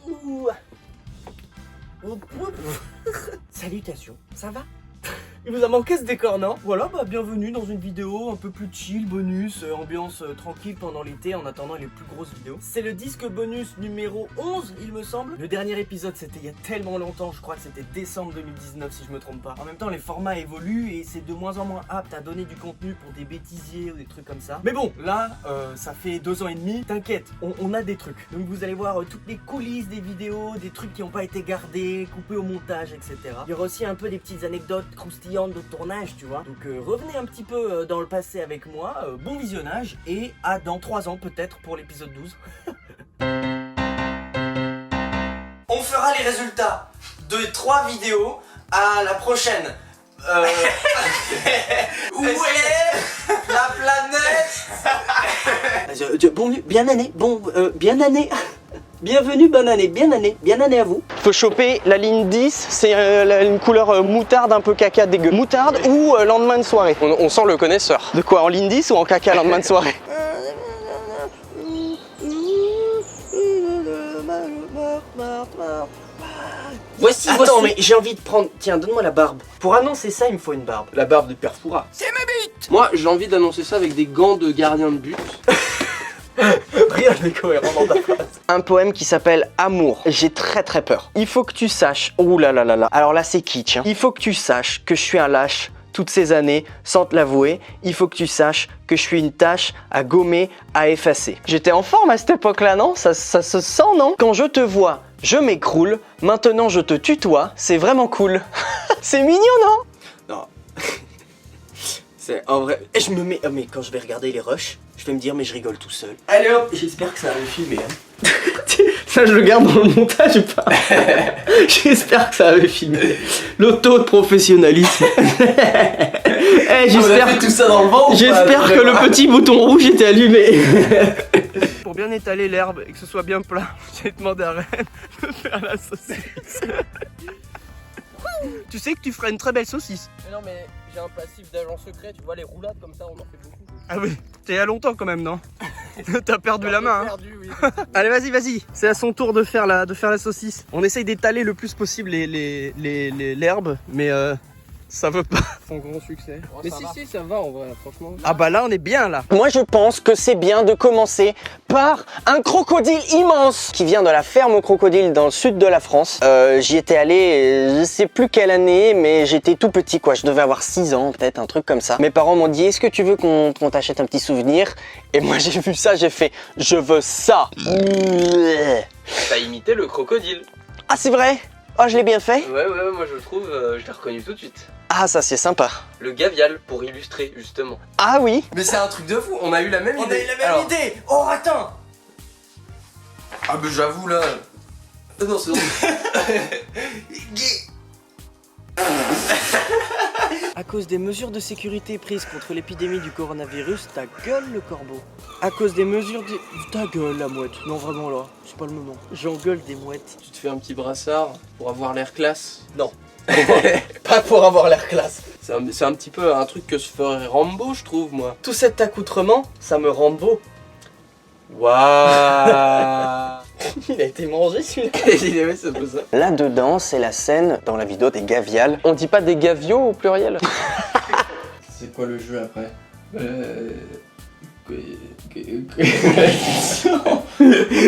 Ouh. Salutations, ça va? Il vous a manqué ce décor, non? Voilà, bah bienvenue dans une vidéo un peu plus chill, bonus, ambiance tranquille pendant l'été en attendant les plus grosses vidéos. C'est le disque bonus numéro 11, il me semble. Le dernier épisode, c'était il y a tellement longtemps, je crois que c'était décembre 2019 si je me trompe pas. En même temps, les formats évoluent et c'est de moins en moins apte à donner du contenu pour des bêtisiers ou des trucs comme ça. Mais bon, là, ça fait 2 ans et demi, t'inquiète, on a des trucs. Donc vous allez voir toutes les coulisses des vidéos, des trucs qui n'ont pas été gardés, coupés au montage, etc. Il y aura aussi un peu des petites anecdotes croustillantes de tournage, tu vois. Donc revenez un petit peu dans le passé avec moi, bon visionnage et à dans 3 ans peut-être pour l'épisode 12. On fera les résultats de 3 vidéos à la prochaine. Où est la planète? Bon, bien année, bien année. Bienvenue, bonne année, bien année à vous. Faut choper la ligne 10, c'est une couleur moutarde un peu caca dégueu. Moutarde ou lendemain de soirée. On sent le connaisseur. De quoi, en ligne 10 ou en caca lendemain de soirée? Voici. Attends, mais j'ai envie de prendre... Tiens, donne-moi la barbe. Pour annoncer ça, il me faut une barbe. La barbe de Perfora. C'est ma bite. Moi, j'ai envie d'annoncer ça avec des gants de gardien de but. Rien n'est cohérent dans ta phrase. Un poème qui s'appelle Amour. J'ai très peur. Il faut que tu saches... Ouh là là là là. Alors là, c'est kitsch. Hein. Il faut que tu saches que je suis un lâche toutes ces années, sans te l'avouer. Il faut que tu saches que je suis une tâche à gommer, à effacer. J'étais en forme à cette époque-là, non? Ça se sent, non? Quand je te vois, je m'écroule. Maintenant, je te tutoie. C'est vraiment cool. C'est mignon, non? Non. C'est en vrai... Et je me mets... Oh, mais quand je vais regarder les rushs, je vais me dire, mais je rigole tout seul. Allez hop. J'espère que ça va me filmer. Hein. Ça, je le garde dans le montage ou pas? J'espère que ça va me filmer. L'auto de professionnalisme. J'espère tout ça dans le vent. J'espère que le petit bouton rouge était allumé. Pour bien étaler l'herbe et que ce soit bien plat, j'ai demandé à Rennes de faire la saucisse. Tu sais que tu ferais une très belle saucisse. Mais non, mais j'ai un passif d'agent secret, tu vois, les roulades comme ça, on en fait beaucoup. Ah oui, t'es il y a longtemps quand même, non? T'as perdu la main. Perdu, oui. Allez, vas-y. C'est à son tour de faire la saucisse. On essaye d'étaler le plus possible l'herbe, mais ça veut pas. Son grand succès. Oh, mais si, ça va en vrai, franchement. Ah bah là, on est bien là. Moi, je pense que c'est bien de commencer par un crocodile immense qui vient de la ferme aux crocodiles dans le sud de la France. J'y étais allé, je sais plus quelle année, mais j'étais tout petit quoi. Je devais avoir 6 ans, peut-être un truc comme ça. Mes parents m'ont dit, est-ce que tu veux qu'on t'achète un petit souvenir? Et moi, j'ai vu ça, j'ai fait, je veux ça. T'as imité le crocodile. Ah, c'est vrai? Oh, je l'ai bien fait? Ouais, moi je trouve, je l'ai reconnu tout de suite. Ah, ça c'est sympa. Le gavial, pour illustrer justement. Ah oui. Mais c'est un truc de fou, on a eu la même idée. On a eu la même idée. Oh, attends. Ah bah j'avoue là... Non, c'est bon. À cause des mesures de sécurité prises contre l'épidémie du coronavirus, ta gueule le corbeau. À cause des mesures de... Ta gueule la mouette. Non vraiment là, c'est pas le moment. J'engueule des mouettes. Tu te fais un petit brassard pour avoir l'air classe? Non. Pas pour avoir l'air classe. C'est un petit peu un truc que se ferait Rambo, je trouve, moi. Tout cet accoutrement, ça me rend beau. Waouh. Il a été mangé celui-là. Ouais, c'est un peu ça. Là-dedans, c'est la scène dans la vidéo des gavials. On dit pas des gaviots au pluriel? C'est quoi le jeu après?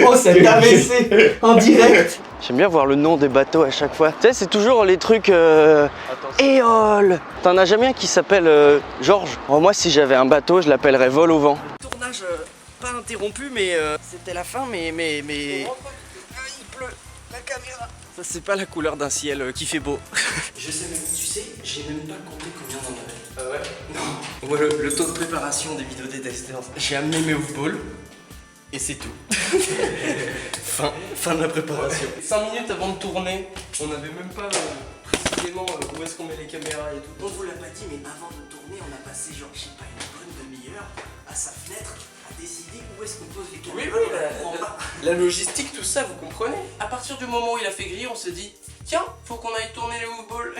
Oh, cet AVC en direct. J'aime bien voir le nom des bateaux à chaque fois. Tu sais, c'est toujours les trucs Éole. T'en as jamais un qui s'appelle Georges? Oh, moi, si j'avais un bateau, je l'appellerais Vol au vent. Tournage pas interrompu, mais c'était la fin, mais... il pleut, la caméra. Ça, c'est pas la couleur d'un ciel qui fait beau. Je sais même, tu sais, j'ai même pas compté combien on en avait. Ah ouais? Non. Voilà le taux de préparation des vidéos des testeurs. J'ai amené mes off-balls et c'est tout. fin de la préparation. 5 minutes avant de tourner, on n'avait même pas précisément où est-ce qu'on met les caméras et tout. On vous l'a pas dit, mais avant de tourner, on a passé genre, je sais pas, une bonne demi-heure à sa fenêtre à décider où est-ce qu'on pose les caméras. La logistique, tout ça, vous comprenez? À partir du moment où il a fait griller, on s'est dit, Tiens, faut qu'on aille tourner les oufballs.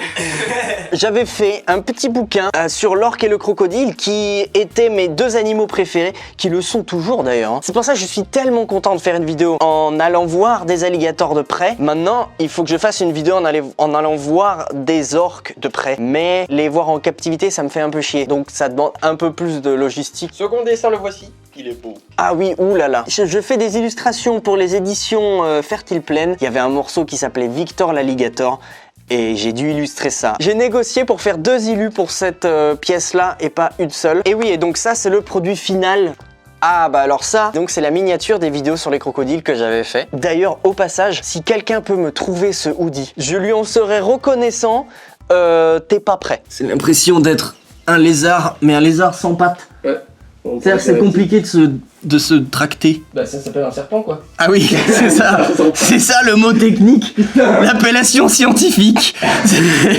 J'avais fait un petit bouquin sur l'orque et le crocodile qui étaient mes deux animaux préférés, qui le sont toujours d'ailleurs. Hein. C'est pour ça que je suis tellement content de faire une vidéo en allant voir des alligators de près. Maintenant, il faut que je fasse une vidéo en allant voir des orques de près. Mais les voir en captivité, ça me fait un peu chier. Donc ça demande un peu plus de logistique. Second dessin, le voici. Il est beau. Ah oui, oulala. Je fais des illustrations pour les éditions Fertile Plaine. Il y avait un morceau qui s'appelait Victor l'alligator. Et j'ai dû illustrer ça. J'ai négocié pour faire 2 illus pour cette pièce-là et pas une seule. Et oui, et donc ça, c'est le produit final. Ah bah alors ça, donc c'est la miniature des vidéos sur les crocodiles que j'avais fait. D'ailleurs, au passage, si quelqu'un peut me trouver ce hoodie, je lui en serais reconnaissant. T'es pas prêt. C'est l'impression d'être un lézard, mais un lézard sans pattes. Ouais. C'est-à-dire que c'est compliqué de se tracter. Bah ça s'appelle un serpent quoi. Ah oui, c'est ça. C'est ça le mot technique, l'appellation scientifique.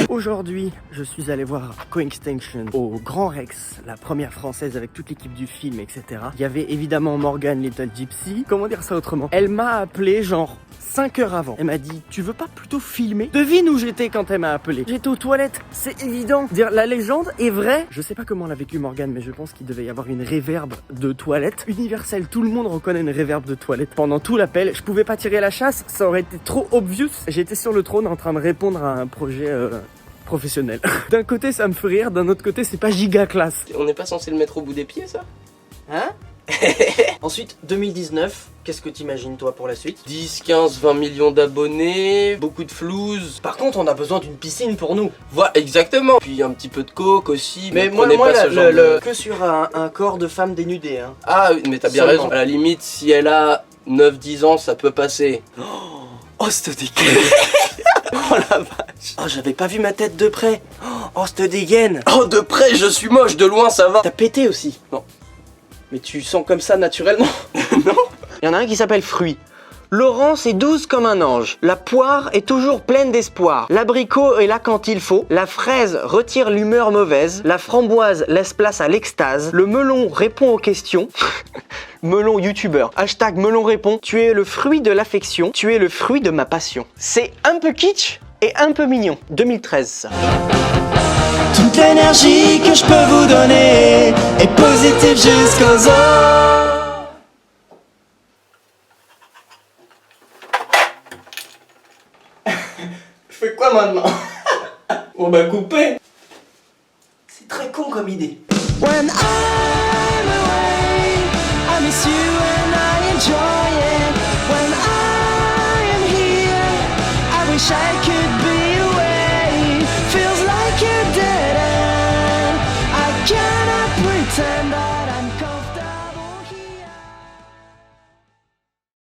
Aujourd'hui, je suis allé voir Co-Extinction au Grand Rex, la première française avec toute l'équipe du film, etc. Il y avait évidemment Morgan Little Gypsy. Comment dire ça autrement? Elle m'a appelé genre 5 heures avant. Elle m'a dit, tu veux pas plutôt filmer? Devine où j'étais quand elle m'a appelé. J'étais aux toilettes, c'est évident. Dire la légende est vraie. Je sais pas comment l'a vécu Morgan, mais je pense qu'il devait y avoir une réverbe de toilette universelle. Tout le monde reconnaît une réverbe de toilette. Pendant tout l'appel, je pouvais pas tirer la chasse, ça aurait été trop obvious. J'étais sur le trône en train de répondre à un projet professionnel. D'un côté, ça me fait rire, d'un autre côté, c'est pas giga classe. On n'est pas censé le mettre au bout des pieds ça? Hein? Ensuite, 2019, qu'est-ce que t'imagines toi pour la suite? 10, 15, 20 millions d'abonnés, beaucoup de flouze. Par contre, on a besoin d'une piscine pour nous. Voilà, exactement. Puis un petit peu de coke aussi. Mais moi, prenez pas ce genre de... que sur un corps de femme dénudée. Hein. Ah, mais t'as bien Seulement. raison. À la limite, si elle a 9-10 ans, ça peut passer. Oh, cette dégaine. Oh la vache. Oh, j'avais pas vu ma tête de près. Oh, cette dégaine. Oh, de près, je suis moche, de loin, ça va. T'as pété aussi? Non. Mais tu sens comme ça naturellement? Non. Il y en a un qui s'appelle Fruit. Laurence est douce comme un ange. La poire est toujours pleine d'espoir. L'abricot est là quand il faut. La fraise retire l'humeur mauvaise. La framboise laisse place à l'extase. Le melon répond aux questions. Melon youtubeur. Hashtag melon répond. Tu es le fruit de l'affection. Tu es le fruit de ma passion. C'est un peu kitsch et un peu mignon. 2013 ça. Toute l'énergie que je peux vous donner est positive jusqu'aux os. Je fais quoi maintenant? On va couper. C'est très con comme idée. When I